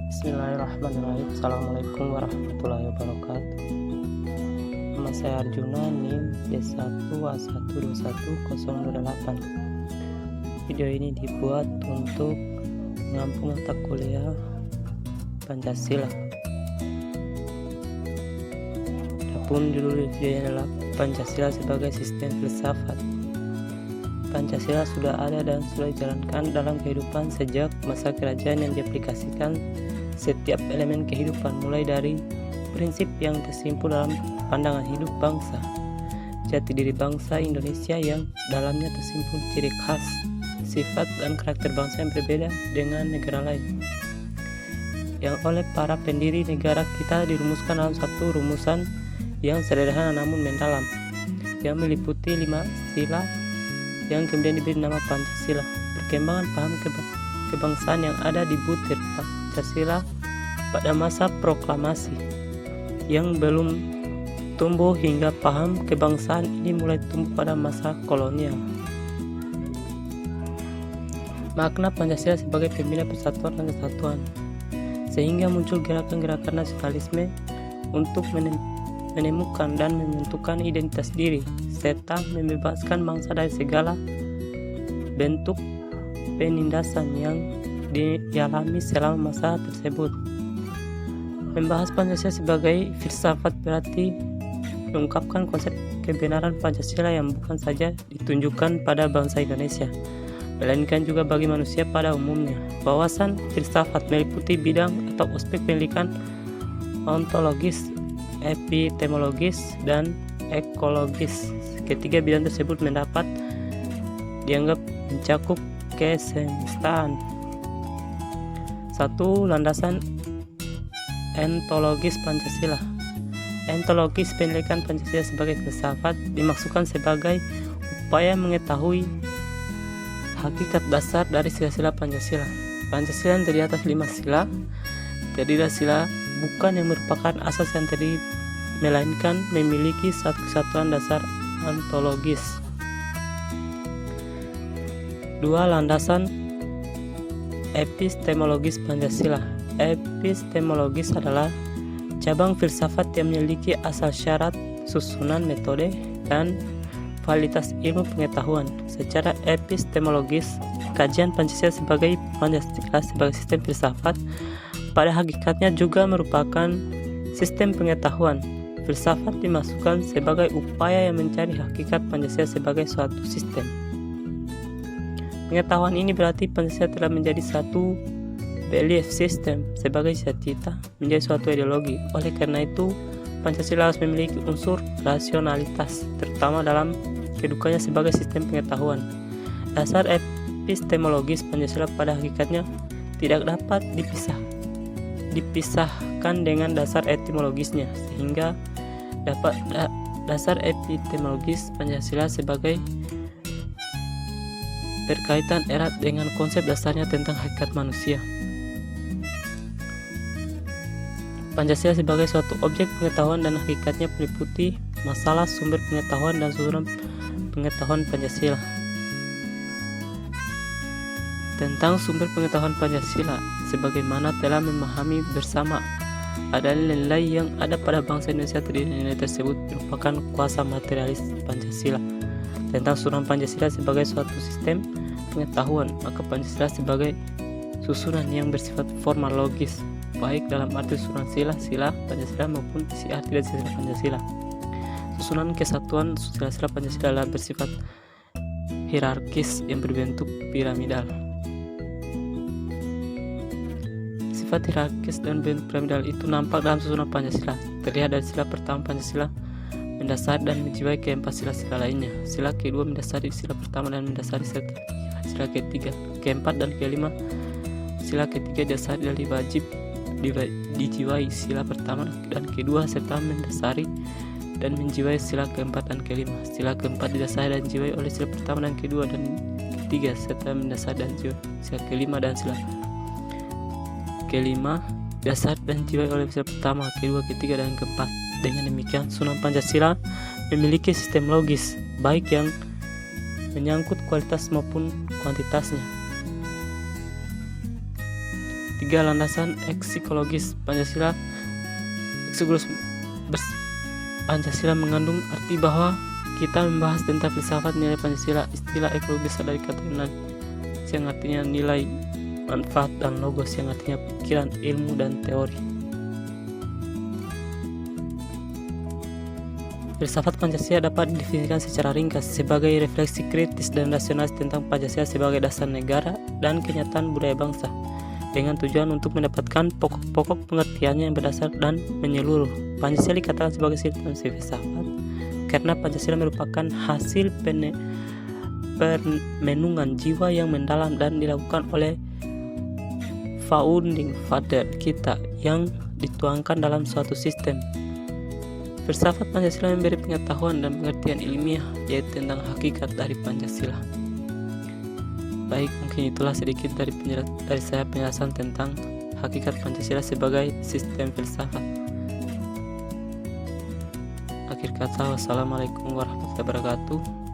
Bismillahirrahmanirrahim. Assalamualaikum warahmatullahi wabarakatuh. Nama saya Arjuna, NIM D1A1211028. Video ini dibuat untuk mengampu mata kuliah Pancasila. Adapun judul videonya adalah Pancasila sebagai sistem filsafat. Pancasila sudah ada dan sudah dijalankan dalam kehidupan sejak masa kerajaan yang diaplikasikan setiap elemen kehidupan, mulai dari prinsip yang tersimpul dalam pandangan hidup bangsa, jati diri bangsa Indonesia yang dalamnya tersimpul ciri khas, sifat dan karakter bangsa yang berbeda dengan negara lain, yang oleh para pendiri negara kita dirumuskan dalam satu rumusan yang sederhana namun mendalam, yang meliputi 5 sila yang kemudian diberi nama Pancasila. Perkembangan paham kebangsaan yang ada di butir Pancasila pada masa proklamasi yang belum tumbuh hingga paham kebangsaan ini mulai tumbuh pada masa kolonial. Makna Pancasila sebagai pembina persatuan dan kesatuan, sehingga muncul gerakan-gerakan nasionalisme untuk menemukan dan membentukkan identitas diri serta membebaskan bangsa dari segala bentuk penindasan yang dialami selama masa tersebut. Membahas Pancasila sebagai filsafat berarti mengungkapkan konsep kebenaran Pancasila yang bukan saja ditunjukkan pada bangsa Indonesia, melainkan juga bagi manusia pada umumnya. Wawasan filsafat meliputi bidang atau aspek pendidikan ontologis, epistemologis, dan ekologis. Ketiga bidang tersebut mendapat dianggap mencakup kesemestaan. 1. Landasan ontologis Pancasila. Ontologis pendidikan Pancasila sebagai filsafat dimaksudkan sebagai upaya mengetahui hakikat dasar dari sila-sila Pancasila. Pancasila yang terdiri atas 5 sila. Terdiri sila bukan yang merupakan asas yang terdiri, melainkan memiliki satu kesatuan dasar ontologis. 2. Landasan epistemologis Pancasila. Epistemologis adalah cabang filsafat yang memiliki asal syarat, susunan metode, dan validitas ilmu pengetahuan. Secara epistemologis, kajian Pancasila sebagai sistem filsafat pada hakikatnya juga merupakan sistem pengetahuan. Filsafat dimasukkan sebagai upaya yang mencari hakikat Pancasila sebagai suatu sistem. Pengetahuan ini berarti Pancasila telah menjadi satu belief system sebagai cita-cita, menjadi suatu ideologi. Oleh karena itu, Pancasila harus memiliki unsur rasionalitas, terutama dalam kedudukannya sebagai sistem pengetahuan. Dasar epistemologis Pancasila pada hakikatnya tidak dapat dipisahkan dengan dasar etimologisnya, sehingga dasar epistemologis Pancasila sebagai berkaitan erat dengan konsep dasarnya tentang hakikat manusia. Pancasila sebagai suatu objek pengetahuan dan hakikatnya meliputi masalah sumber pengetahuan dan susunan pengetahuan Pancasila. Tentang sumber pengetahuan Pancasila, sebagaimana telah memahami bersama, ada nilai yang ada pada bangsa Indonesia. Nilai tersebut merupakan kuasa materialis Pancasila. Tentang susunan Pancasila sebagai suatu sistem pengetahuan, maka Pancasila sebagai susunan yang bersifat formal logis, baik dalam arti susunan sila Pancasila maupun isi arti dari sila Pancasila. Susunan kesatuan sila-sila Pancasila adalah bersifat hierarkis yang berbentuk piramidal. Sifat hierarkis dan bentuk piramidal itu nampak dalam susunan Pancasila. Terlihat dari sila pertama Pancasila mendasari dan menjiwai keempat sila-sila lainnya. Sila kedua mendasari sila pertama dan mendasari sila ketiga, keempat dan kelima. Sila ketiga dasari dan wajib dijiwai sila pertama dan kedua serta mendasari dan menjiwai sila keempat dan kelima. Sila keempat didasari dan dijiwai oleh sila pertama dan kedua dan ketiga serta mendasari dan jiwai sila kelima, dan sila kelima dasar dan jiwai oleh sila pertama, kedua, ketiga, dan keempat. Dengan demikian, susunan Pancasila memiliki sistem logis baik yang menyangkut kualitas maupun kuantitasnya. 3. 3. Landasan psikologis Pancasila. Pancasila mengandung arti bahwa kita membahas tentang filsafat nilai Pancasila, istilah ekologi berasal dari kata Yunani yang artinya nilai, manfaat, dan logos yang artinya pikiran, ilmu, dan teori. Filsafat Pancasila dapat didefinisikan secara ringkas sebagai refleksi kritis dan rasionalis tentang Pancasila sebagai dasar negara dan kenyataan budaya bangsa, dengan tujuan untuk mendapatkan pokok-pokok pengertiannya yang berdasar dan menyeluruh. Pancasila dikatakan sebagai sistem filsafat karena Pancasila merupakan hasil permenungan jiwa yang mendalam dan dilakukan oleh founding father kita yang dituangkan dalam suatu sistem. Filsafat Pancasila memberi pengetahuan dan pengertian ilmiah yaitu tentang hakikat dari Pancasila. Baik, mungkin itulah sedikit dari saya penjelasan tentang hakikat Pancasila sebagai sistem filsafat. Akhir kata, wassalamualaikum warahmatullahi wabarakatuh.